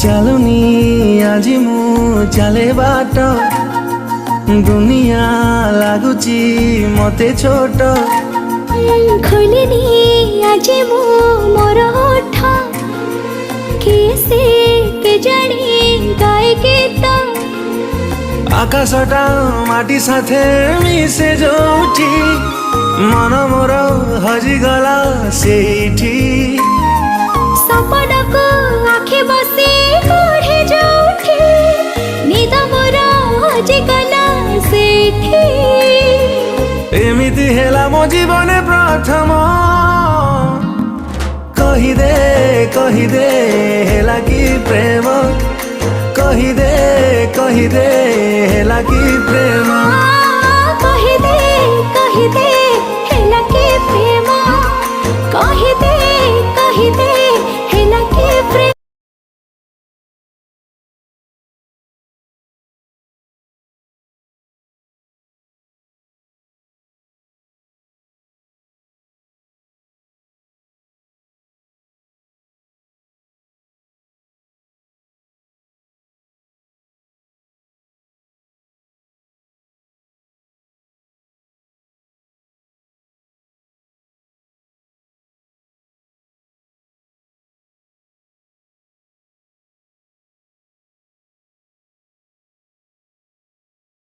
ଚାଲୁନି ଆଜି ମୁଁ ଚାଲେ ବାଟ ଦୁନିଆ ଲାଗୁଛି ମତେ ଛୋଟ ଖୋଲିନି ଆଜି ମୁଁ ମୋର ଓଠ କିଏ କେଜାଣି ଗାଏ ଗୀତ ଆକାଶଟା ମାଟି ସାଥେ ମିଶେ ଯୋଉଠି ମନ ମୋର ହଜିଗଲା ସେଇଠି ସପନକୁ ଆଖି ବସି ପଢ଼େ ଯୋଉଠି ନିଦ ମୋର ହଜିଗଲା ସେଇଠି ଏମିତି ହେଲା ମୋ ଜୀବନେ ପ୍ରଥମ କହିଦେ ହେଲା କି ପ୍ରେମ କହିଦେ ହେଲା କି ପ୍ରେମ